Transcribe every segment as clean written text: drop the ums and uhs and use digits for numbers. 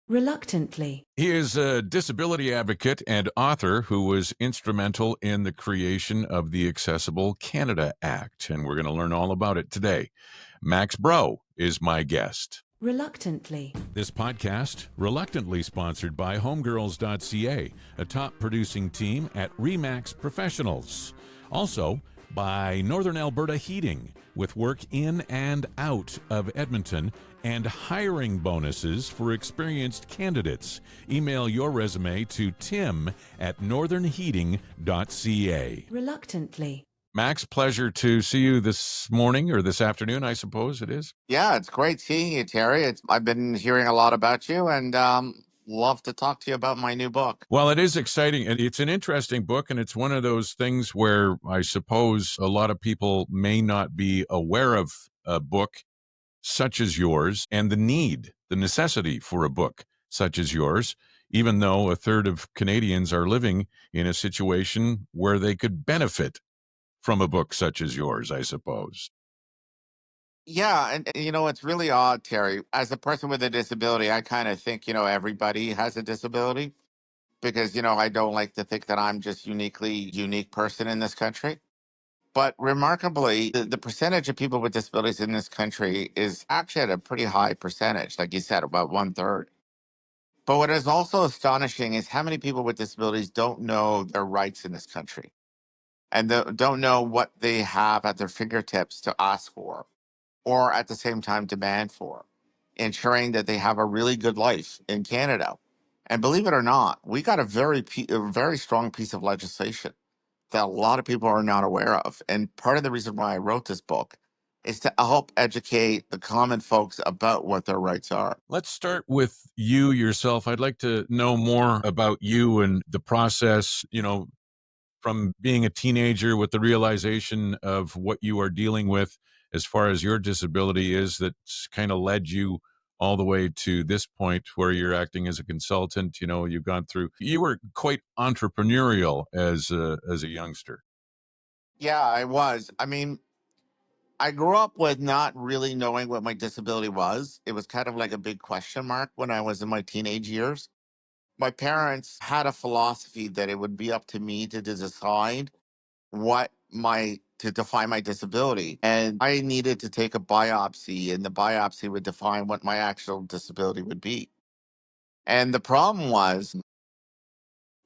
Reluctantly. He is a disability advocate and author who was instrumental in the creation of the Accessible Canada Act, and we're going to learn all about it today. Max Brault is my guest. Reluctantly. This podcast, reluctantly sponsored by homegirls.ca, a top producing team at Remax Professionals. Also by Northern Alberta Heating, with work in and out of Edmonton and hiring bonuses for experienced candidates. Email your resume to tim@northernheating.ca. Reluctantly. Max, pleasure to see you this morning, or this afternoon, I suppose it is. Yeah, it's great seeing you, Terry. I've been hearing a lot about you and love to talk to you about my new book. Well, it is exciting, and it's an interesting book, and it's one of those things where I suppose a lot of people may not be aware of a book such as yours and the necessity for a book such as yours, even though a third of Canadians are living in a situation where they could benefit from a book such as yours, I suppose. Yeah, and you know, it's really odd, Terry. As a person with a disability, I kind of think, everybody has a disability because, I don't like to think that I'm just unique person in this country. But remarkably, the percentage of people with disabilities in this country is actually at a pretty high percentage, like you said, about one third. But what is also astonishing is how many people with disabilities don't know their rights in this country and don't know what they have at their fingertips to ask for or at the same time demand for, ensuring that they have a really good life in Canada. And believe it or not, we got a very strong piece of legislation that a lot of people are not aware of. And part of the reason why I wrote this book is to help educate the common folks about what their rights are. Let's start with you yourself. I'd like to know more about you and the process, from being a teenager with the realization of what you are dealing with as far as your disability is, that's kind of led you all the way to this point where you're acting as a consultant. You've gone through, you were quite entrepreneurial as a youngster. Yeah, I was. I mean, I grew up with not really knowing what my disability was. It was kind of like a big question mark when I was in my teenage years. My parents had a philosophy that it would be up to me to decide to define my disability. And I needed to take a biopsy, and the biopsy would define what my actual disability would be. And the problem was,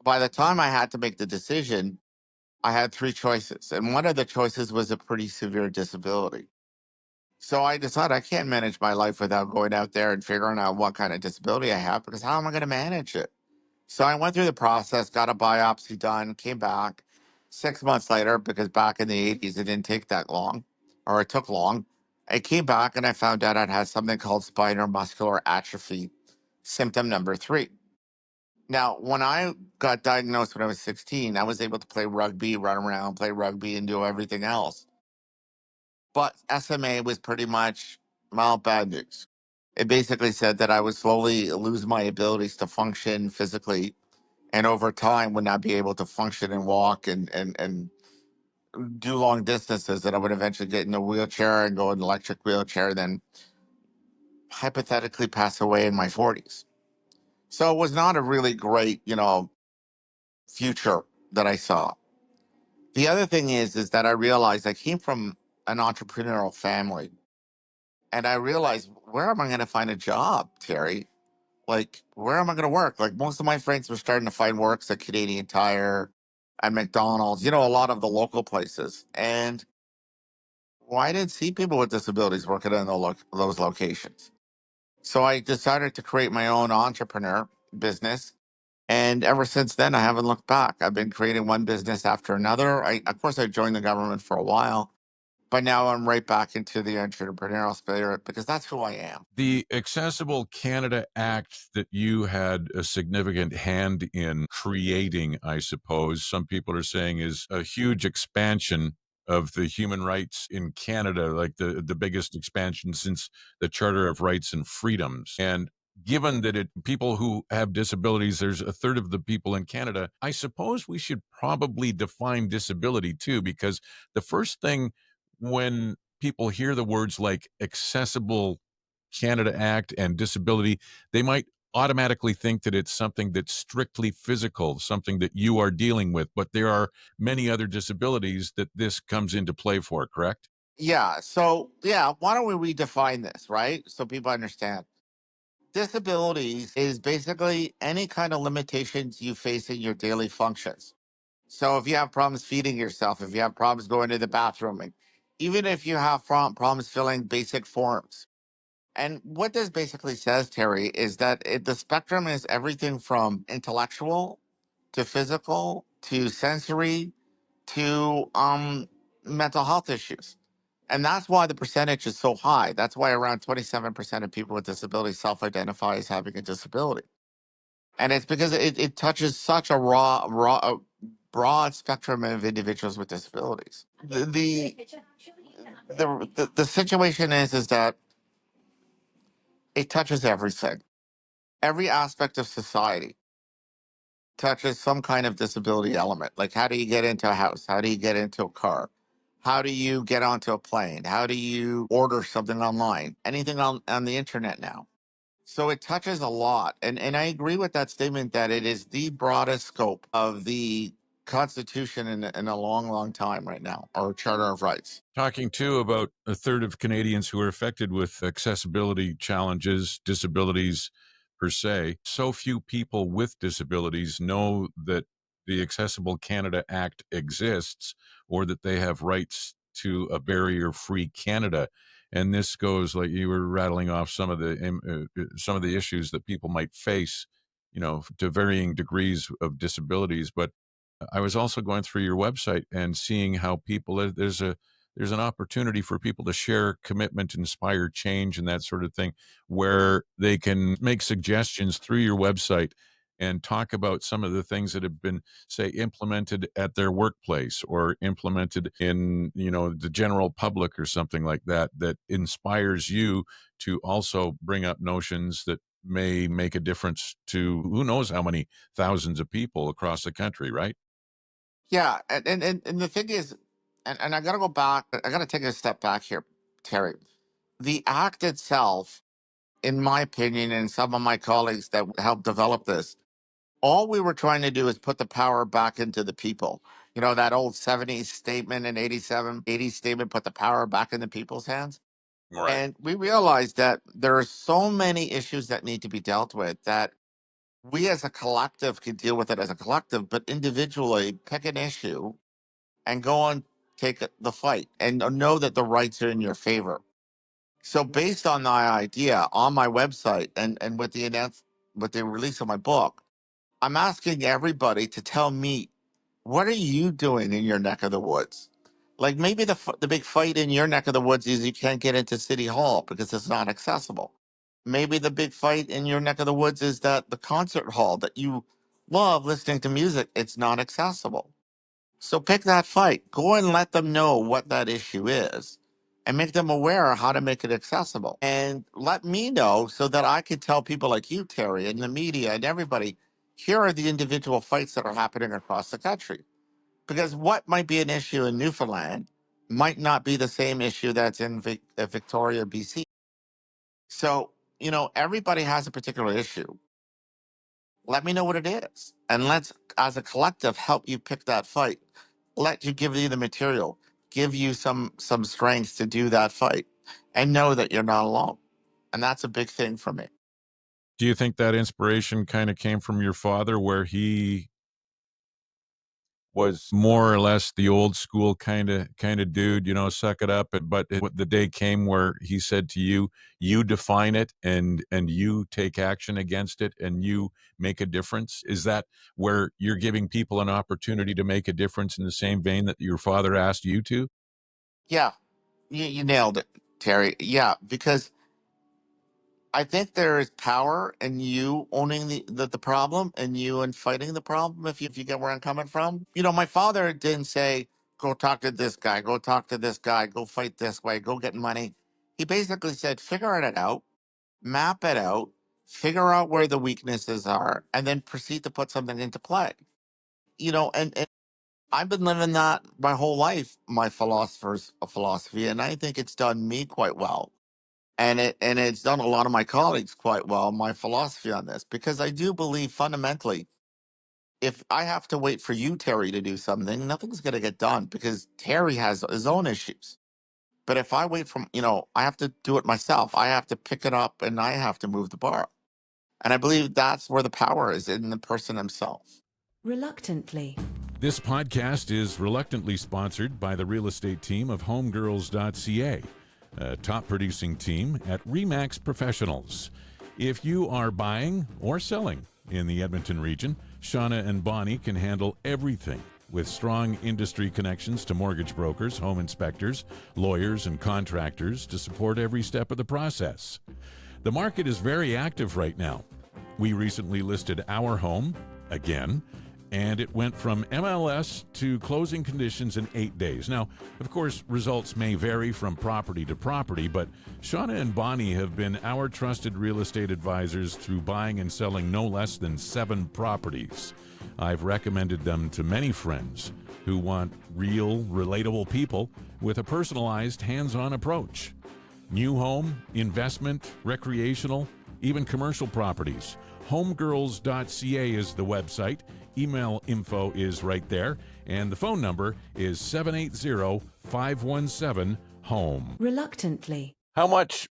by the time I had to make the decision, I had three choices. And one of the choices was a pretty severe disability. So I decided I can't manage my life without going out there and figuring out what kind of disability I have, because how am I going to manage it? So I went through the process, got a biopsy done, came back 6 months later, because back in the 80s, it didn't take that long, or it took long. I came back and I found out I had something called spinal muscular atrophy, symptom number three. Now, when I got diagnosed when I was 16, I was able to play rugby, run around, play rugby, and do everything else. But SMA was pretty much, well, bad news. It basically said that I would slowly lose my abilities to function physically, and over time would not be able to function and walk and do long distances, that I would eventually get in a wheelchair and go in an electric wheelchair, then hypothetically pass away in my 40s. So it was not a really great, future that I saw. The other thing is that I realized I came from an entrepreneurial family, and I realized, where am I going to find a job, Terry? Like, where am I going to work? Like, most of my friends were starting to find works at Canadian Tire and McDonald's, a lot of the local places. And well, I didn't see people with disabilities working in those locations. So I decided to create my own entrepreneur business. And ever since then, I haven't looked back. I've been creating one business after another. Of course, I joined the government for a while, but now I'm right back into the entrepreneurial spirit, because that's who I am. The Accessible Canada Act that you had a significant hand in creating, I suppose, some people are saying is a huge expansion of the human rights in Canada, like the biggest expansion since the Charter of Rights and Freedoms. And given that people who have disabilities, there's a third of the people in Canada, I suppose we should probably define disability too, because the first thing when people hear the words like Accessible Canada Act and disability, they might automatically think that it's something that's strictly physical, something that you are dealing with, but there are many other disabilities that this comes into play for, correct? Yeah. So, yeah, why don't we redefine this, right? So people understand. Disabilities is basically any kind of limitations you face in your daily functions. So if you have problems feeding yourself, if you have problems going to the bathroom, and even if you have problems filling basic forms. And what this basically says, Terry, is that the spectrum is everything from intellectual to physical to sensory to mental health issues. And that's why the percentage is so high. That's why around 27% of people with disabilities self identify as having a disability. And it's because it touches such a broad spectrum of individuals with disabilities. The situation is that it touches everything, every aspect of society touches some kind of disability element. Like, how do you get into a house? How do you get into a car? How do you get onto a plane? How do you order something online? Anything on the internet now. So it touches a lot. And I agree with that statement that it is the broadest scope of the Constitution in a long, long time right now, or Charter of Rights. Talking too about a third of Canadians who are affected with accessibility challenges, disabilities per se. So few people with disabilities know that the Accessible Canada Act exists or that they have rights to a barrier-free Canada. And this goes, like you were rattling off some of the issues that people might face, to varying degrees of disabilities. But I was also going through your website and seeing how there's an opportunity for people to share commitment, inspire change, and that sort of thing, where they can make suggestions through your website and talk about some of the things that have been, say, implemented at their workplace or implemented in, the general public or something like that, that inspires you to also bring up notions that may make a difference to who knows how many thousands of people across the country, right? Yeah, and the thing is, and I got to go back. I got to take a step back here, Terry. The act itself, in my opinion, and some of my colleagues that helped develop this, all we were trying to do is put the power back into the people. You know, that old 70s statement and 87, 80s statement, put the power back in the people's hands. Right. And we realized that there are so many issues that need to be dealt with that we as a collective can deal with it as a collective, but individually pick an issue and go on, take the fight and know that the rights are in your favor. So based on my idea on my website and with the release of my book, I'm asking everybody to tell me, what are you doing in your neck of the woods? Like, maybe the big fight in your neck of the woods is you can't get into City Hall because it's not accessible. Maybe the big fight in your neck of the woods is that the concert hall that you love listening to music, it's not accessible. So pick that fight. Go and let them know what that issue is and make them aware of how to make it accessible. And let me know so that I can tell people like you, Terry, and the media and everybody, here are the individual fights that are happening across the country. Because what might be an issue in Newfoundland might not be the same issue that's in Victoria, BC. So, everybody has a particular issue. Let me know what it is. And let's, as a collective, help you pick that fight. Let you give you the material, give you some strength to do that fight, and know that you're not alone. And that's a big thing for me. Do you think that inspiration kind of came from your father, where he was more or less the old school kind of dude, suck it up, the day came where he said to you, you define it and you take action against it and you make a difference? Is that where you're giving people an opportunity to make a difference in the same vein that your father asked you to? Yeah, you nailed it, Terry. Yeah, because I think there is power in you owning the problem and you and fighting the problem, if you get where I'm coming from. My father didn't say, go talk to this guy, go talk to this guy, go fight this way, go get money. He basically said, figure it out, map it out, figure out where the weaknesses are, and then proceed to put something into play. And I've been living that my whole life, my philosophy, and I think it's done me quite well. And it's done a lot of my colleagues quite well, my philosophy on this, because I do believe fundamentally, if I have to wait for you, Terry, to do something, nothing's going to get done because Terry has his own issues. But if I wait from, I have to do it myself. I have to pick it up and I have to move the bar. And I believe that's where the power is, in the person himself. Reluctantly. This podcast is reluctantly sponsored by the real estate team of homegirls.ca, a top producing team at Remax Professionals. If you are buying or selling in the Edmonton region, Shauna and Bonnie can handle everything with strong industry connections to mortgage brokers, home inspectors, lawyers, and contractors to support every step of the process. The market is very active right now. We recently listed our home again, and it went from MLS to closing conditions in 8 days. Now, of course, results may vary from property to property, but Shauna and Bonnie have been our trusted real estate advisors through buying and selling no less than 7 properties. I've recommended them to many friends who want real, relatable people with a personalized, hands-on approach. New home, investment, recreational, even commercial properties. Homegirls.ca is the website. Email info is right there, and the phone number is 780-517-HOME. Reluctantly. How much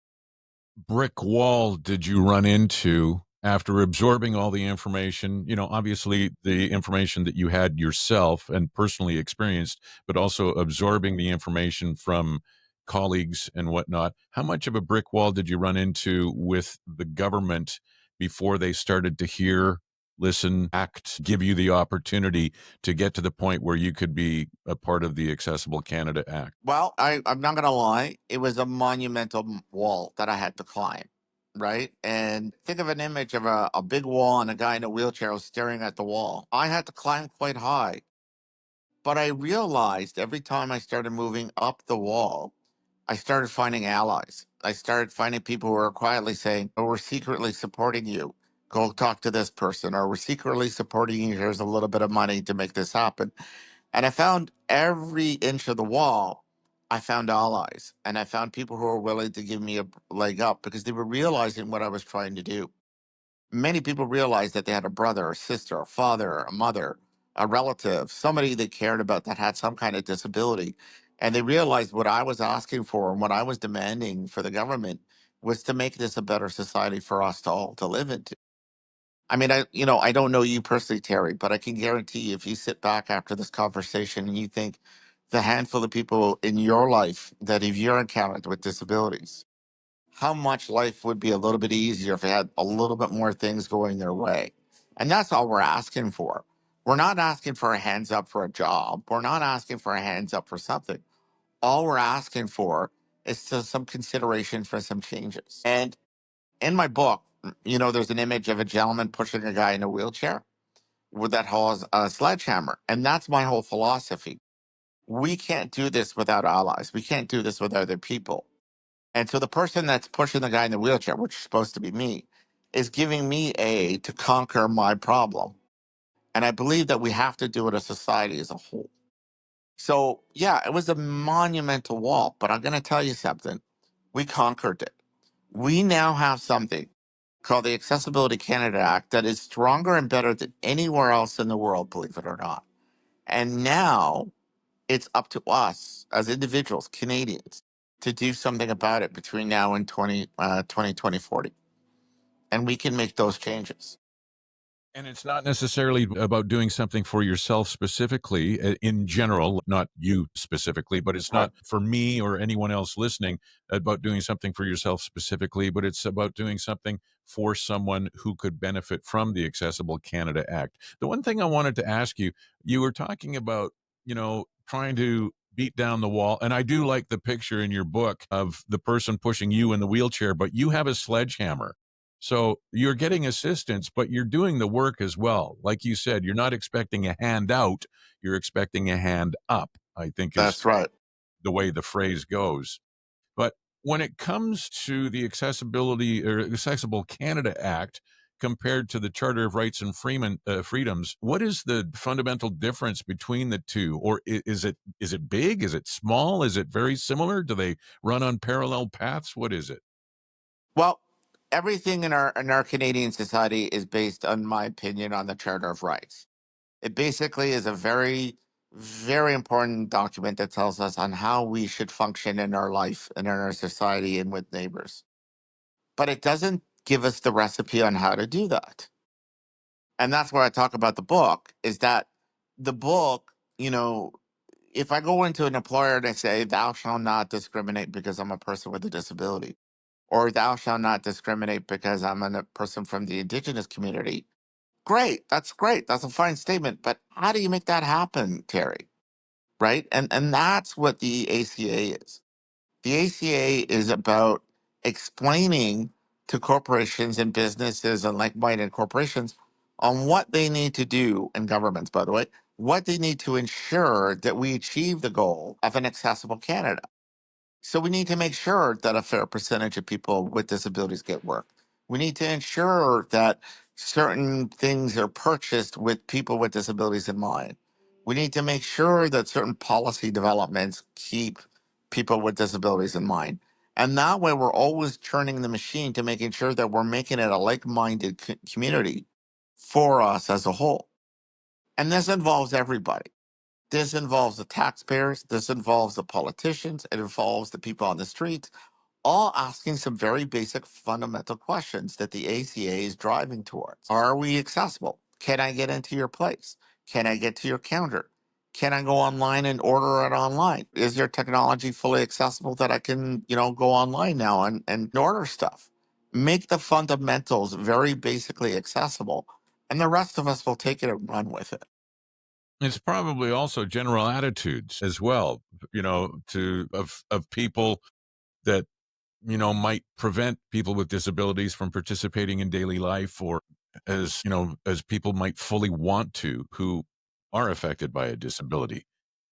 brick wall did you run into after absorbing all the information? Obviously the information that you had yourself and personally experienced, but also absorbing the information from colleagues and whatnot. How much of a brick wall did you run into with the government before they started to hear, listen, act, give you the opportunity to get to the point where you could be a part of the Accessible Canada Act? Well, I'm not going to lie. It was a monumental wall that I had to climb, right? And think of an image of a big wall and a guy in a wheelchair staring at the wall. I had to climb quite high. But I realized every time I started moving up the wall, I started finding allies. I started finding people who were quietly saying, "Oh, we're secretly supporting you. Go talk to this person," or "We're secretly supporting you. Here's a little bit of money to make this happen." And I found every inch of the wall, I found allies. And I found people who were willing to give me a leg up because they were realizing what I was trying to do. Many people realized that they had a brother, a sister, a father, a mother, a relative, somebody they cared about that had some kind of disability. And they realized what I was asking for and what I was demanding for the government was to make this a better society for us to all to live into. I mean, I don't know you personally, Terry, but I can guarantee you, if you sit back after this conversation and you think the handful of people in your life that have you encountered with disabilities, how much life would be a little bit easier if they had a little bit more things going their way. And that's all we're asking for. We're not asking for a hands up for a job. We're not asking for a hands up for something. All we're asking for is some consideration for some changes. And in my book, there's an image of a gentleman pushing a guy in a wheelchair with that holds a sledgehammer. And that's my whole philosophy. We can't do this without allies. We can't do this with other people. And so the person that's pushing the guy in the wheelchair, which is supposed to be me, is giving me aid to conquer my problem. And I believe that we have to do it as society as a whole. So, yeah, it was a monumental wall, but I'm going to tell you something. We conquered it. We now have something called the Accessibility Canada Act that is stronger and better than anywhere else in the world, believe it or not. And now it's up to us as individuals, Canadians, to do something about it between now and 2040. And we can make those changes. And it's not necessarily about doing something for yourself specifically, in general, not you specifically, but it's Right. not for me or anyone else listening about doing something for yourself specifically, but it's about doing something for someone who could benefit from the Accessible Canada Act. The one thing I wanted to ask you, you were talking about, trying to beat down the wall. And I do like the picture in your book of the person pushing you in the wheelchair, but you have a sledgehammer. So you're getting assistance, but you're doing the work as well. Like you said, you're not expecting a hand out, you're expecting a hand up, I think is That's right. the way the phrase goes. But when it comes to the Accessibility or Accessible Canada Act compared to the Charter of Rights and Freedoms, what is the fundamental difference between the two? Or is it big? Is it small? Is it very similar? Do they run on parallel paths? What is it? Well, everything in our Canadian society is based, on my opinion, on the Charter of Rights. It basically is a very, very important document that tells us on how we should function in our life and in our society and with neighbors. But it doesn't give us the recipe on how to do that. And that's where I talk about the book, is that the book, if I go into an employer and I say, thou shalt not discriminate because I'm a person with a disability, or thou shalt not discriminate because I'm a person from the indigenous community, great. That's great. That's a fine statement. But how do you make that happen, Terry? Right? And that's what the ACA is. The ACA is about explaining to corporations and businesses and like-minded corporations on what they need to do, and governments, by the way, what they need to ensure that we achieve the goal of an accessible Canada. So we need to make sure that a fair percentage of people with disabilities get work. We need to ensure that certain things are purchased with people with disabilities in mind. We need to make sure that certain policy developments keep people with disabilities in mind. And that way, we're always turning the machine to making sure that we're making it a like minded community for us as a whole. And this involves everybody. This involves the taxpayers. This involves the politicians. It involves the people on the streets, all asking some very basic fundamental questions that the ACA is driving towards. Are we accessible? Can I get into your place? Can I get to your counter? Can I go online and order it online? Is your technology fully accessible that I can, go online now and order stuff? Make the fundamentals very basically accessible, and the rest of us will take it and run with it. It's probably also general attitudes as well, to of people that might prevent people with disabilities from participating in daily life, or as people might fully want to, who are affected by a disability.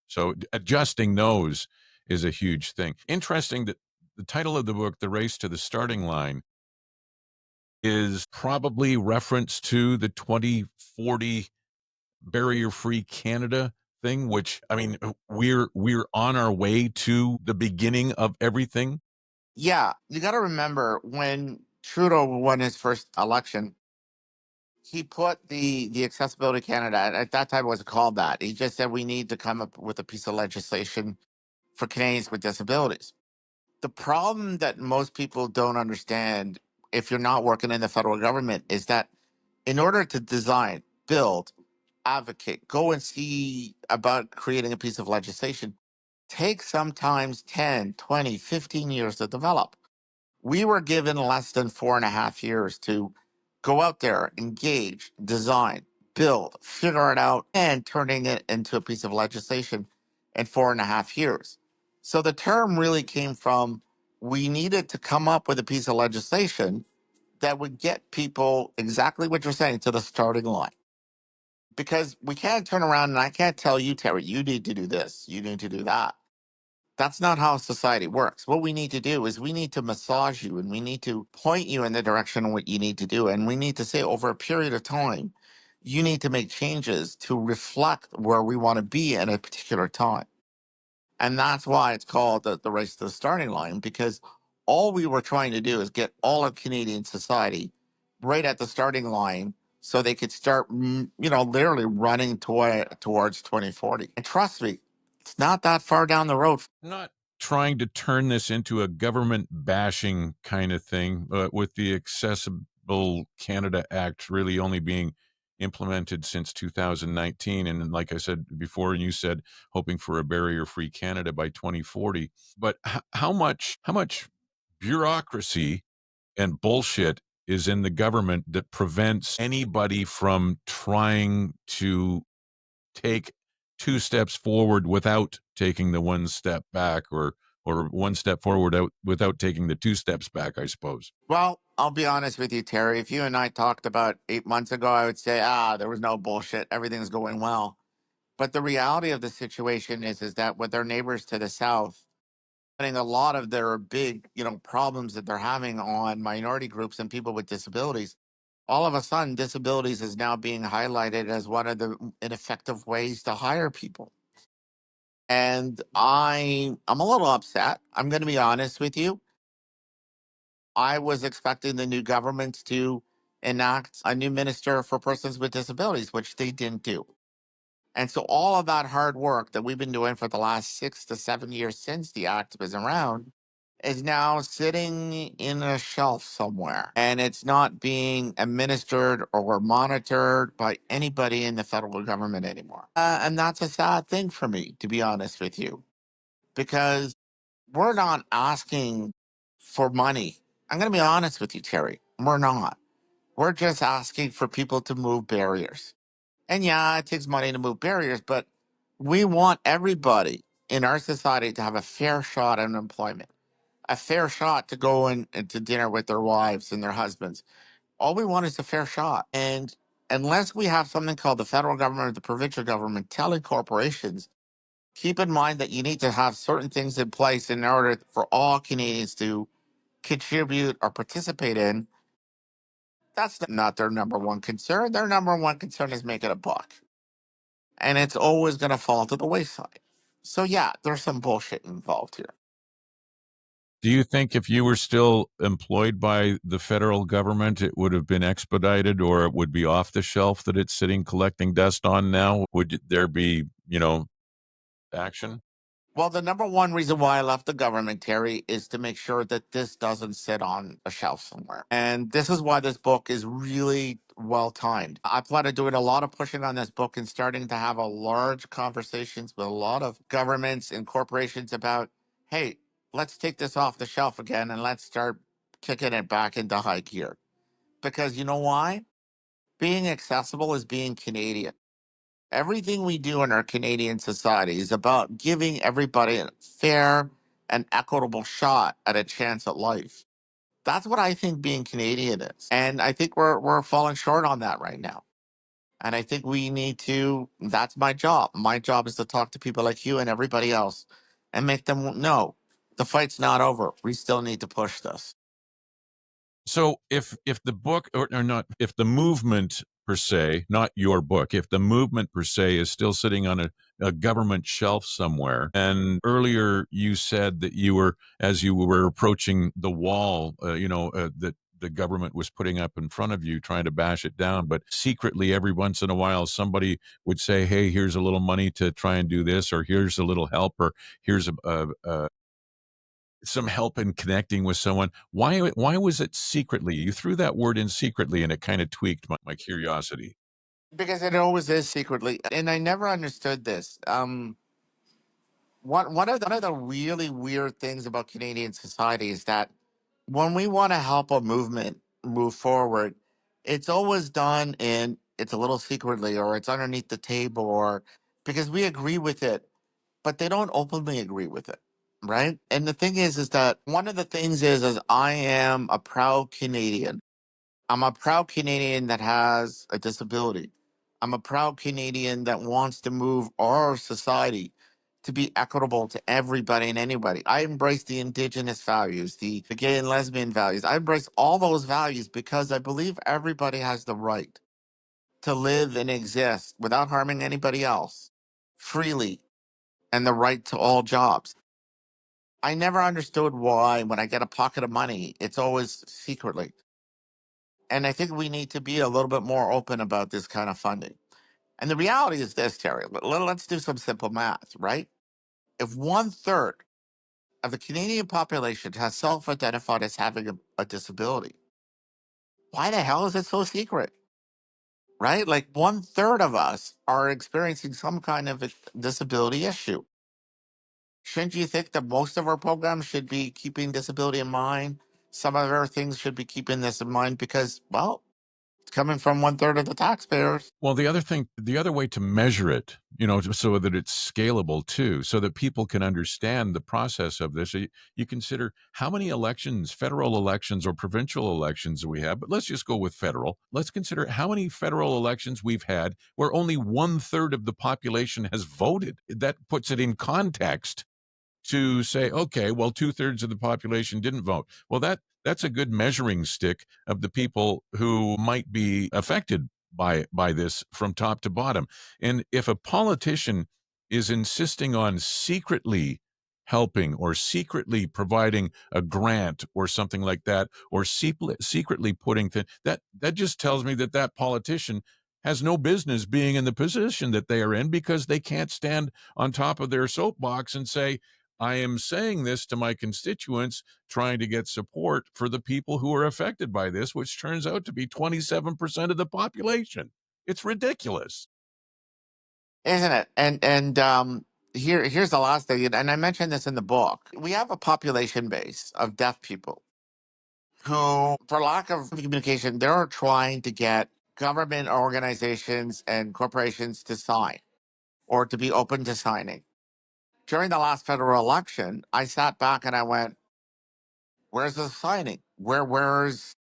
So adjusting those is a huge thing. Interesting that the title of the book, The Race to the Starting Line, is probably reference to the 2040 barrier-free Canada thing, which, I mean, we're on our way to the beginning of everything. Yeah, you got to remember when Trudeau won his first election, he put the Accessibility Canada, at that time it wasn't called that. He just said we need to come up with a piece of legislation for Canadians with disabilities. The problem that most people don't understand, if you're not working in the federal government, is that in order to design, build, advocate, go and see about creating a piece of legislation, takes sometimes 10, 20, 15 years to develop. We were given less than 4.5 years to go out there, engage, design, build, figure it out, and turning it into a piece of legislation in 4.5 years. So the term really came from, we needed to come up with a piece of legislation that would get people exactly what you're saying to the starting line. Because we can't turn around and I can't tell you, Terry, you need to do this, you need to do that. That's not how society works. What we need to do is we need to massage you and we need to point you in the direction of what you need to do. And we need to say over a period of time, you need to make changes to reflect where we want to be at a particular time. And that's why it's called the race to the starting line, because all we were trying to do is get all of Canadian society right at the starting line so they could start, literally running towards 2040. And trust me, it's not that far down the road. Not trying to turn this into a government bashing kind of thing, but with the Accessible Canada Act really only being implemented since 2019. And like I said before, and you said hoping for a barrier-free Canada by 2040. But how much bureaucracy and bullshit is in the government that prevents anybody from trying to take two steps forward without taking the one step back, or one step forward without taking the two steps back, I suppose. Well, I'll be honest with you, Terry. If you and I talked about 8 months ago, I would say, there was no bullshit. Everything's going well. But the reality of the situation is that with their neighbors to the south, putting a lot of their big, problems that they're having on minority groups and people with disabilities, all of a sudden, disabilities is now being highlighted as one of the ineffective ways to hire people. And I'm a little upset. I'm going to be honest with you. I was expecting the new government to enact a new minister for persons with disabilities, which they didn't do. And so all of that hard work that we've been doing for the last 6 to 7 years since the act was around is now sitting in a shelf somewhere. And it's not being administered or monitored by anybody in the federal government anymore. And that's a sad thing for me, to be honest with you, because we're not asking for money. I'm going to be honest with you, Terry. We're not. We're just asking for people to move barriers. And yeah, it takes money to move barriers, but we want everybody in our society to have a fair shot at employment, a fair shot to go and to dinner with their wives and their husbands. All we want is a fair shot. And unless we have something called the federal government or the provincial government telling corporations, keep in mind that you need to have certain things in place in order for all Canadians to contribute or participate in, that's not their number one concern. Their number one concern is making a buck. And it's always going to fall to the wayside. So, yeah, there's some bullshit involved here. Do you think if you were still employed by the federal government, it would have been expedited or it would be off the shelf that it's sitting collecting dust on now? Would there be, action? Well, the number one reason why I left the government, Terry, is to make sure that this doesn't sit on a shelf somewhere. And this is why this book is really well timed. I plan on doing a lot of pushing on this book and starting to have a large conversations with a lot of governments and corporations about, hey, let's take this off the shelf again and let's start kicking it back into high gear. Because you know why? Being accessible is being Canadian. Everything we do in our Canadian society is about giving everybody a fair and equitable shot at a chance at life. That's what I think being Canadian is. And I think we're falling short on that right now. And I think we need to, that's my job. My job is to talk to people like you and everybody else and make them know the fight's not over. We still need to push this. So if the book or not, if the movement per se, not your book, if the movement per se is still sitting on a government shelf somewhere, and earlier you said that you were, as you were approaching the wall, that the government was putting up in front of you, trying to bash it down, but secretly every once in a while somebody would say, "Hey, here's a little money to try and do this," or "Here's a little help," or "Here's a some help in connecting with someone." Why was it secretly? You threw that word in secretly, and it kind of tweaked my curiosity. Because it always is secretly. And I never understood this. One of the really weird things about Canadian society is that when we want to help a movement move forward, it's always done in it's a little secretly or it's underneath the table or because we agree with it, but they don't openly agree with it. Right. And the thing is that one of the things is I am a proud Canadian. I'm a proud Canadian that has a disability. I'm a proud Canadian that wants to move our society to be equitable to everybody and anybody. I embrace the indigenous values, the gay and lesbian values. I embrace all those values because I believe everybody has the right to live and exist without harming anybody else freely and the right to all jobs. I never understood why when I get a pocket of money, it's always secretly. And I think we need to be a little bit more open about this kind of funding. And the reality is this, Terry. Let's do some simple math, right? If one third of the Canadian population has self identified as having a disability, why the hell is it so secret? Right? Like one third of us are experiencing some kind of a disability issue. Shouldn't you think that most of our programs should be keeping disability in mind? Some of our things should be keeping this in mind because, well, it's coming from one third of the taxpayers. Well, the other way to measure it, so that it's scalable too, so that people can understand the process of this. You consider how many elections, federal elections or provincial elections we have, but let's just go with federal. Let's consider how many federal elections we've had where only one third of the population has voted. That puts it in context to say, okay, well, two-thirds of the population didn't vote. Well, that's a good measuring stick of the people who might be affected by this from top to bottom. And if a politician is insisting on secretly helping or secretly providing a grant or something like that, or secretly putting that just tells me that that politician has no business being in the position that they are in, because they can't stand on top of their soapbox and say, I am saying this to my constituents, trying to get support for the people who are affected by this, which turns out to be 27% of the population. It's ridiculous. Isn't it? Here's the last thing, and I mentioned this in the book. We have a population base of deaf people who, for lack of communication, they're trying to get government organizations and corporations to sign or to be open to signing. During the last federal election, I sat back and I went, "Where's the signing? Where's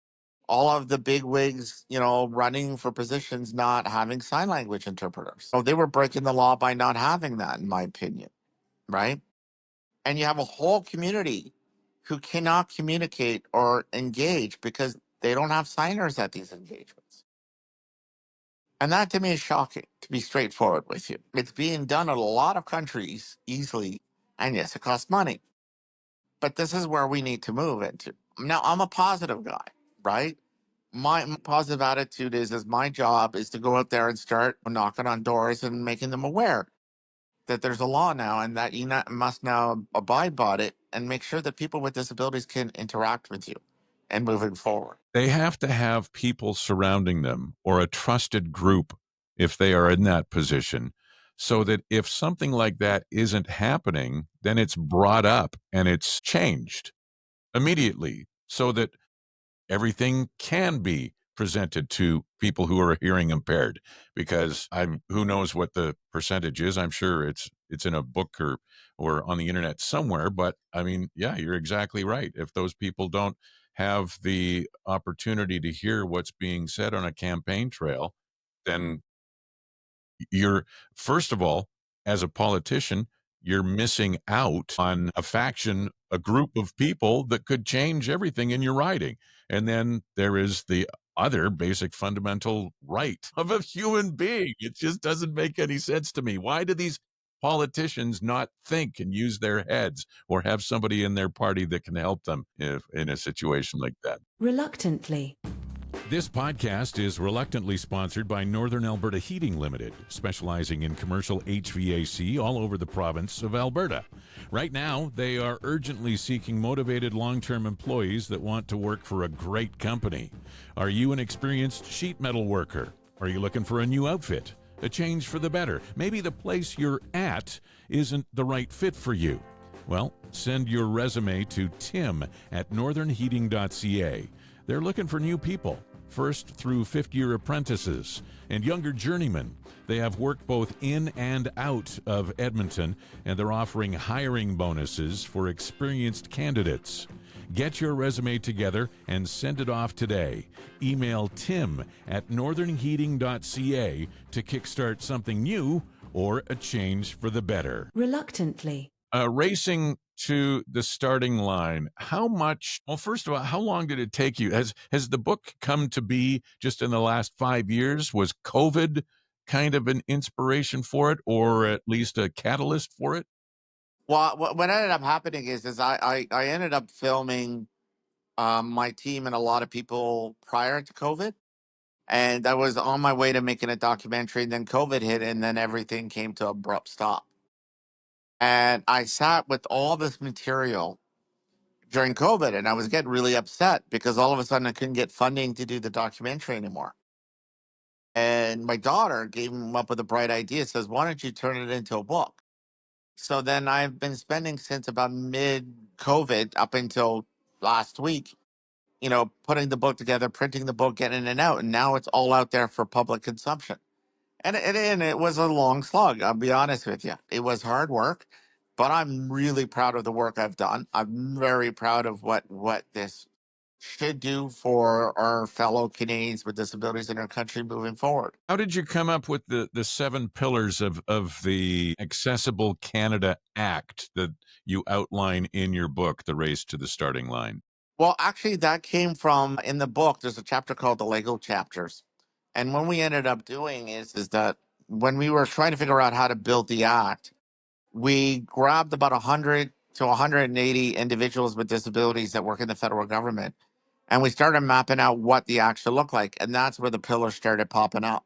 all of the big wigs, running for positions not having sign language interpreters?" So they were breaking the law by not having that, in my opinion, right? And you have a whole community who cannot communicate or engage because they don't have signers at these engagements. And that to me is shocking, to be straightforward with you. It's being done in a lot of countries easily. And yes, it costs money. But this is where we need to move into. Now, I'm a positive guy, right? My positive attitude is my job is to go out there and start knocking on doors and making them aware that there's a law now and that you must now abide by it and make sure that people with disabilities can interact with you and moving forward. They have to have people surrounding them, or a trusted group if they are in that position, so that if something like that isn't happening, then it's brought up and it's changed immediately, so that everything can be presented to people who are hearing impaired. Because I'm who knows what the percentage is. I'm sure it's in a book or on the internet somewhere, but I mean, yeah, you're exactly right. If those people don't have the opportunity to hear what's being said on a campaign trail, then you're, first of all, as a politician, you're missing out on a faction, a group of people that could change everything in your riding. And then there is the other basic fundamental right of a human being. It just doesn't make any sense to me. Why do these politicians not think and use their heads, or have somebody in their party that can help them if in a situation like that? Reluctantly. This podcast is reluctantly sponsored by Northern Alberta Heating Limited, specializing in commercial HVAC all over the province of Alberta. Right now, they are urgently seeking motivated long-term employees that want to work for a great company. Are you an experienced sheet metal worker? Are you looking for a new outfit? A change for the better? Maybe the place you're at isn't the right fit for you. Well, send your resume to tim@northernheating.ca. They're looking for new people, first through fifth-year apprentices and younger journeymen. They have work both in and out of Edmonton, and they're offering hiring bonuses for experienced candidates. Get your resume together and send it off today. Email tim@northernheating.ca to kickstart something new or a change for the better. Reluctantly. Racing to the starting line, how much, well, first of all, how long did it take you? Has the book come to be just in the last 5 years? Was COVID kind of an inspiration for it, or at least a catalyst for it? Well, what ended up happening is I ended up filming my team and a lot of people prior to COVID. And I was on my way to making a documentary. And then COVID hit, and then everything came to abrupt stop. And I sat with all this material during COVID, and I was getting really upset because all of a sudden I couldn't get funding to do the documentary anymore. And my daughter came up with a bright idea, says, "Why don't you turn it into a book?" So then I've been spending since about mid COVID up until last week, putting the book together, printing the book, getting it out. And now it's all out there for public consumption. And it was a long slug. I'll be honest with you. It was hard work, but I'm really proud of the work I've done. I'm very proud of what this should do for our fellow Canadians with disabilities in our country moving forward. How did you come up with the seven pillars of the Accessible Canada Act that you outline in your book, The Race to the Starting Line? Well, actually, that came from in the book. There's a chapter called the Lego chapters, and what we ended up doing is that when we were trying to figure out how to build the act, we grabbed about 100 to 180 individuals with disabilities that work in the federal government. And we started mapping out what the action looked like. And that's where the pillars started popping up.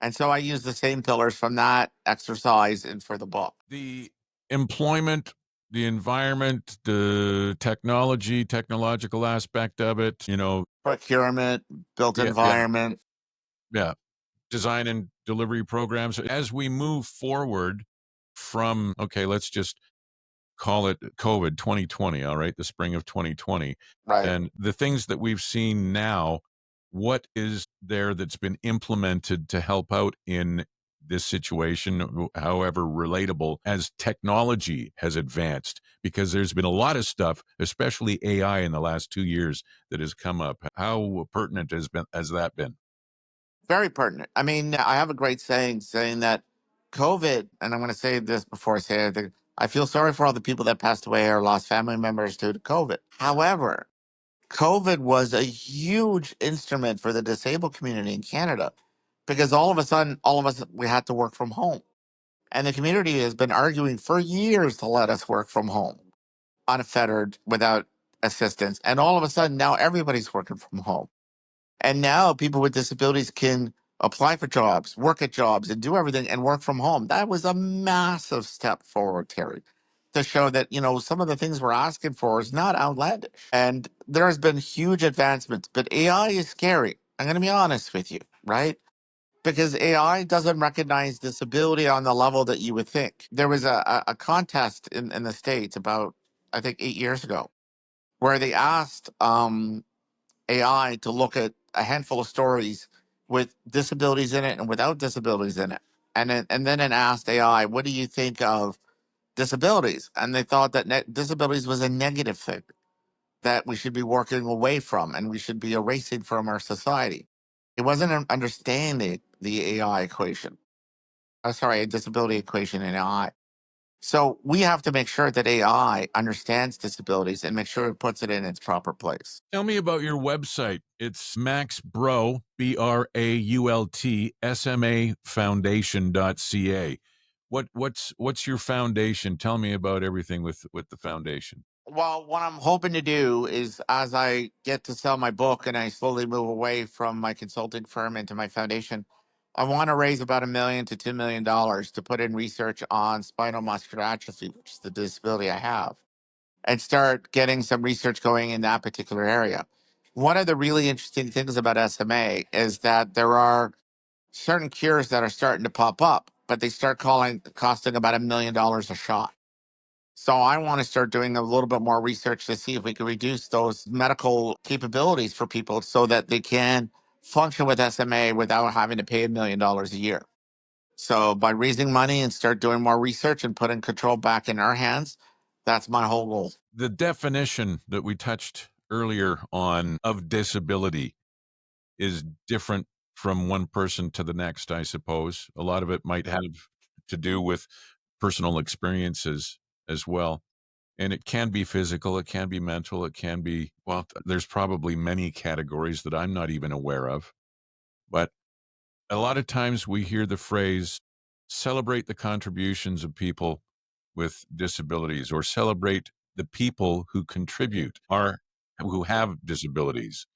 And so I used the same pillars from that exercise and for the book. The employment, the environment, the technology, technological aspect of it, Procurement, built yeah, yeah, environment. yeah. Design and delivery programs. As we move forward from, okay, let's just call it COVID 2020, all right, the spring of 2020, Right. and the things that we've seen now, what is there that's been implemented to help out in this situation, however relatable, as technology has advanced? Because there's been a lot of stuff, especially AI in the last 2 years, that has come up. How pertinent has that been? Very pertinent. I mean, I have a great saying that COVID, and I'm going to say this before I say it, I feel sorry for all the people that passed away or lost family members due to COVID. However, COVID was a huge instrument for the disabled community in Canada because all of a sudden, all of us, we had to work from home. And the community has been arguing for years to let us work from home, unfettered, without assistance. And all of a sudden, now everybody's working from home. And now people with disabilities can apply for jobs, work at jobs, and do everything and work from home. That was a massive step forward, Terry, to show that, some of the things we're asking for is not outlandish. And there has been huge advancements, but AI is scary. I'm going to be honest with you, right? Because AI doesn't recognize disability on the level that you would think. There was a contest in the States about, I think, 8 years ago, where they asked AI to look at a handful of stories with disabilities in it and without disabilities in it. And then it asked AI, what do you think of disabilities? And they thought that disabilities was a negative thing that we should be working away from and we should be erasing from our society. It wasn't understanding the AI equation. Sorry, a disability equation in AI. So we have to make sure that AI understands disabilities and make sure it puts it in its proper place. Tell me about your website. It's Max Brault, BRAULT, SMA Foundation.ca. What's your foundation? Tell me about everything with the foundation. Well, what I'm hoping to do is as I get to sell my book and I slowly move away from my consulting firm into my foundation, I want to raise about $1 million to $2 million to put in research on spinal muscular atrophy, which is the disability I have, and start getting some research going in that particular area. One of the really interesting things about SMA is that there are certain cures that are starting to pop up, but they start costing about $1 million a shot. So I want to start doing a little bit more research to see if we can reduce those medical capabilities for people so that they can function with SMA without having to pay $1 million a year. So by raising money and start doing more research and putting control back in our hands, that's my whole goal. The definition that we touched earlier on of disability is different from one person to the next, I suppose. A lot of it might have to do with personal experiences as well. And it can be physical, it can be mental, it can be, well, there's probably many categories that I'm not even aware of. But a lot of times we hear the phrase, celebrate the contributions of people with disabilities, or celebrate the people who contribute, are who have disabilities.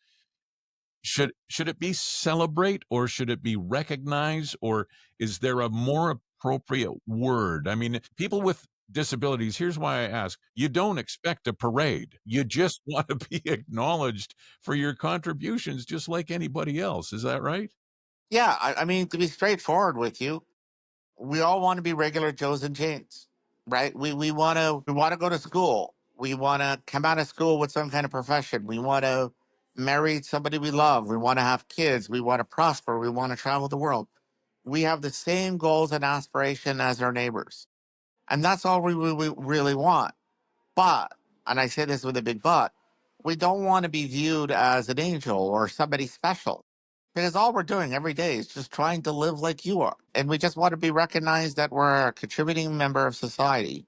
Should it be celebrate, or should it be recognize, or is there a more appropriate word? I mean, people with disabilities, here's why I ask, you don't expect a parade. You just want to be acknowledged for your contributions, just like anybody else. Is that right? Yeah, I mean, to be straightforward with you, we all want to be regular Joes and Janes, right? We want to go to school. We want to come out of school with some kind of profession. We want to marry somebody we love. We want to have kids. We want to prosper. We want to travel the world. We have the same goals and aspiration as our neighbors, and that's all we really want. But, and I say this with a big but, we don't want to be viewed as an angel or somebody special. Because all we're doing every day is just trying to live like you are. And we just want to be recognized that we're a contributing member of society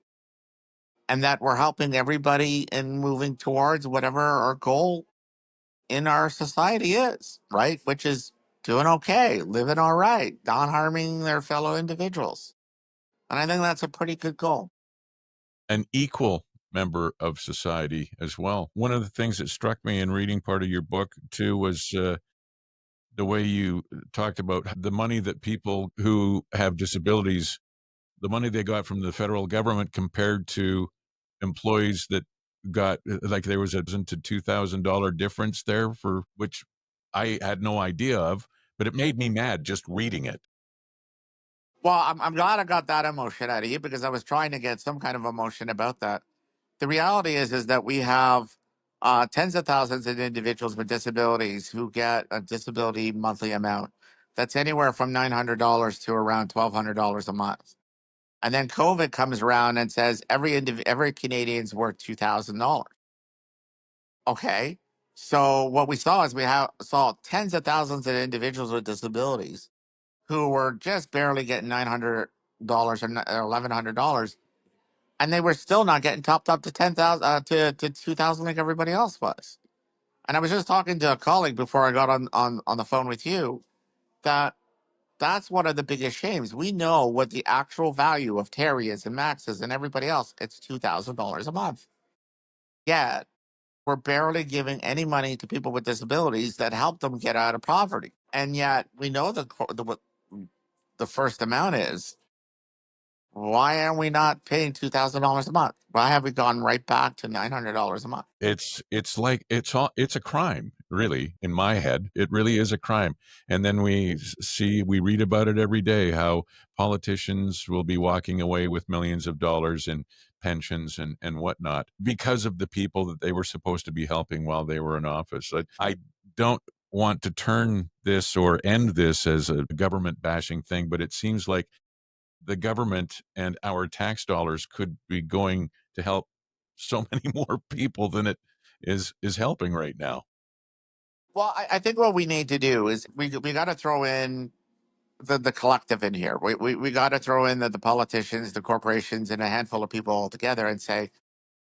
and that we're helping everybody in moving towards whatever our goal in our society is, right? Which is doing okay, living all right, not harming their fellow individuals. And I think that's a pretty good goal. an equal member of society as well. One of the things that struck me in reading part of your book too was the way you talked about the money that people who have disabilities, the money they got from the federal government compared to employees that got like there was a to $2,000 difference there for which I had no idea of, but it made me mad just reading it. Well, I'm glad I got that emotion out of you because I was trying to get some kind of emotion about that. The reality is that we have tens of thousands of individuals with disabilities who get a disability monthly amount that's anywhere from $900 to around $1,200 a month. And then COVID comes around and says every Canadian's worth $2,000. Okay, so what we saw is saw tens of thousands of individuals with disabilities who were just barely getting $900 or $1,100, and they were still not getting topped up to 10,000 to 2,000 like everybody else was. And I was just talking to a colleague before I got on the phone with you that that's one of the biggest shames. We know what the actual value of Terry is and Max is and everybody else. It's $2,000 a month. Yeah, we're barely giving any money to people with disabilities that help them get out of poverty. And yet we know what the first amount is. Why are we not paying $2,000 a month? Why have we gone right back to $900 a month? It's like it's a crime, really, in my head. It really is a crime. And then we read about it every day how politicians will be walking away with millions of dollars in pensions and whatnot because of the people that they were supposed to be helping while they were in office. I don't want to turn this or end this as a government bashing thing, but it seems like the government and our tax dollars could be going to help so many more people than it is helping right now. Well, I think what we need to do is we got to throw in the collective in here. We got to throw in the politicians, the corporations, and a handful of people all together and say,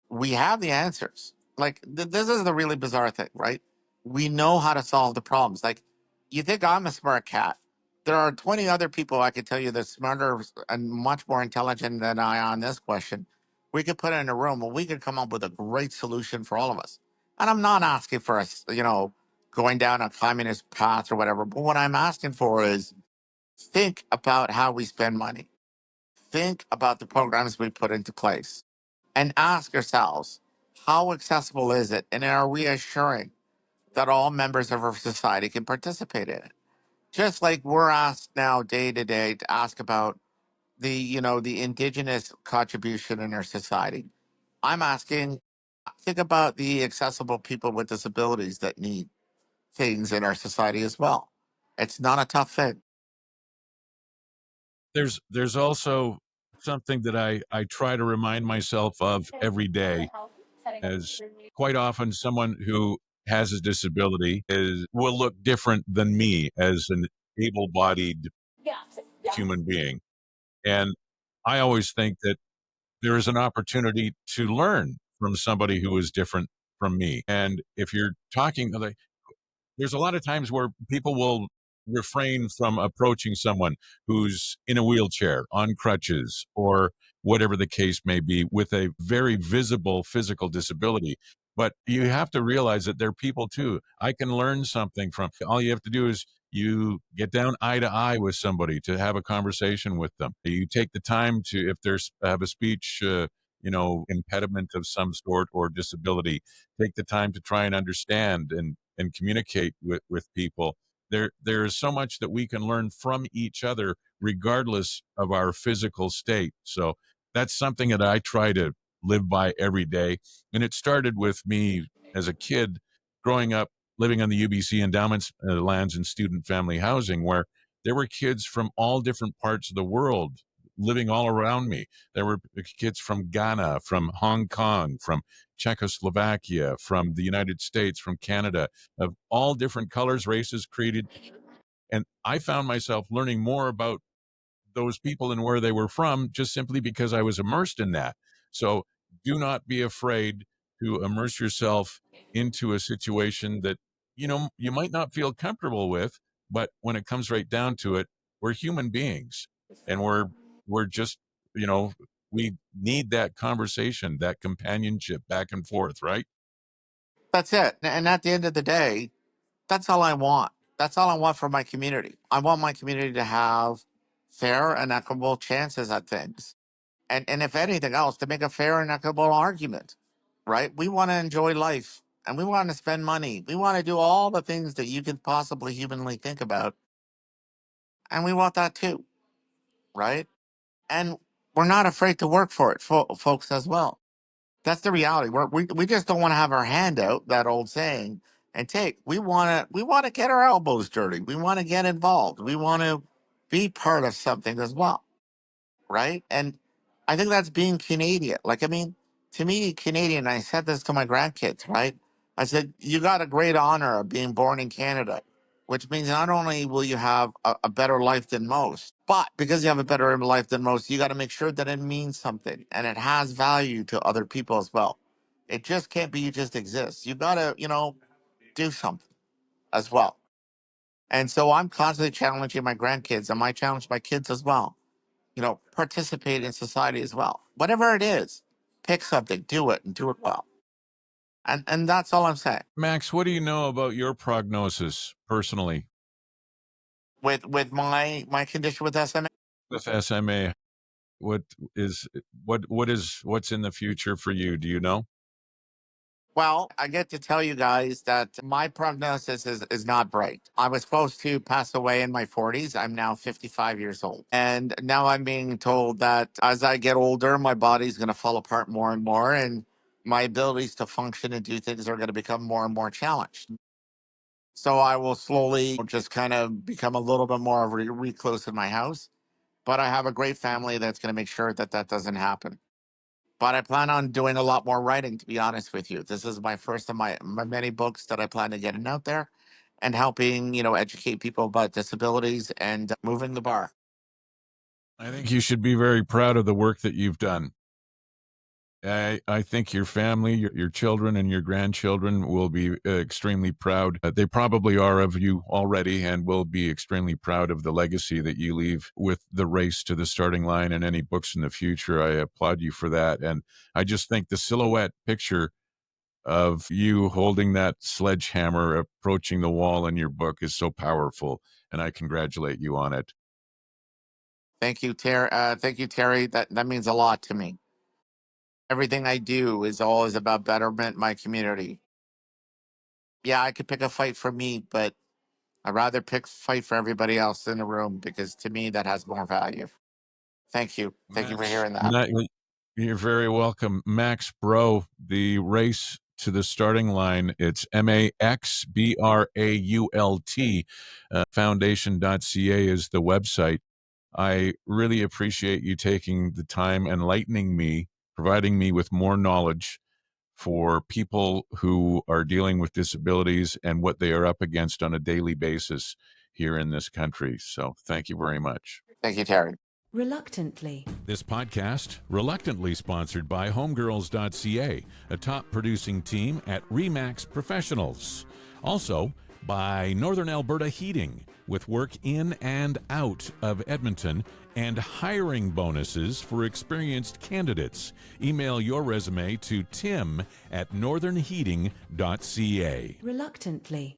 we have the answers. Like this is the really bizarre thing, right? We know how to solve the problems. Like you think I'm a smart cat. There are 20 other people I could tell you that's smarter and much more intelligent than I on this question. We could put it in a room and we could come up with a great solution for all of us. And I'm not asking for us, going down a communist path or whatever. But what I'm asking for is think about how we spend money. Think about the programs we put into place and ask yourselves, how accessible is it? And are we assuring that all members of our society can participate in it? Just like we're asked now day to day to ask about the indigenous contribution in our society. I'm asking, think about the accessible people with disabilities that need things in our society as well. It's not a tough thing. There's also something that I try to remind myself of every day, as quite often someone who has a disability is will look different than me as an able-bodied human being. And I always think that there is an opportunity to learn from somebody who is different from me. And if you're talking like there's a lot of times where people will refrain from approaching someone who's in a wheelchair, on crutches, or whatever the case may be, with a very visible physical disability. But you have to realize that they're people too. I can learn something from all you have to do is you get down eye to eye with somebody to have a conversation with them. You take the time to, if there's have a speech, impediment of some sort or disability, take the time to try and understand and communicate with people. There is so much that we can learn from each other regardless of our physical state. So that's something that I try to live by every day. And it started with me as a kid growing up living on the UBC endowments lands and student family housing, where there were kids from all different parts of the world living all around me. There were kids from Ghana, from Hong Kong, from Czechoslovakia, from the United States, from Canada, of all different colors, races, created. And I found myself learning more about those people and where they were from just simply because I was immersed in that. So do not be afraid to immerse yourself into a situation that you might not feel comfortable with, but when it comes right down to it, we're human beings and we're just, you know, We need that conversation, that companionship back and forth, right? That's it. And at the end of the day, that's all I want. That's all I want for my community. I want my community to have fair and equitable chances at things. And if anything else, to make a fair and equitable argument, right? We want to enjoy life and we want to spend money. We want to do all the things that you could possibly humanly think about. And we want that too, right? And we're not afraid to work for it, folks, as well. That's the reality. We just don't want to have our hand out, that old saying, and take. We want to get our elbows dirty. We want to get involved. We want to be part of something as well, right? And I think that's being Canadian. Like, I mean, to me, Canadian, I said this to my grandkids, right? I said, you got a great honor of being born in Canada, which means not only will you have a better life than most, but because you have a better life than most, you got to make sure that it means something and it has value to other people as well. It just can't be you just exist. You got to, do something as well. And so I'm constantly challenging my grandkids and I challenge my kids as well, participate in society as well. Whatever it is, pick something, do it, and do it well. And that's all I'm saying. Max, what do you know about your prognosis personally With my condition with SMA, with SMA? What is what's in the future for you? Do you know? well, I get to tell you guys that my prognosis is not bright. I was supposed to pass away in my 40s. I'm now 55 years old. And now I'm being told that as I get older, my body's going to fall apart more and more. And my abilities to function and do things are going to become more and more challenged. So I will slowly just kind of become a little bit more of a recluse in my house. But I have a great family that's going to make sure that that doesn't happen. But I plan on doing a lot more writing, to be honest with you. This is my first of my many books that I plan to getting out there and helping, educate people about disabilities and moving the bar. I think you should be very proud of the work that you've done. I think your family, your children, and your grandchildren will be extremely proud. They probably are of you already and will be extremely proud of the legacy that you leave with the race to the starting line and any books in the future. I applaud you for that. And I just think the silhouette picture of you holding that sledgehammer approaching the wall in your book is so powerful. And I congratulate you on it. Thank you, Terry. Thank you, Terry. That means a lot to me. Everything I do is always about betterment my community. Yeah, I could pick a fight for me, but I'd rather pick fight for everybody else in the room because to me that has more value. Thank you. Thank you for Max, hearing that. you're very welcome. Max Bro, the race to the starting line. It's MAXBRAULT. Foundation.ca is the website. I really appreciate you taking the time, enlightening me, providing me with more knowledge for people who are dealing with disabilities and what they are up against on a daily basis here in this country. So thank you very much. Thank you, Terry. Reluctantly. This podcast, reluctantly sponsored by homegirls.ca, a top producing team at Remax Professionals. Also by Northern Alberta Heating, with work in and out of Edmonton and hiring bonuses for experienced candidates. Email your resume to tim@northernheating.ca. Reluctantly.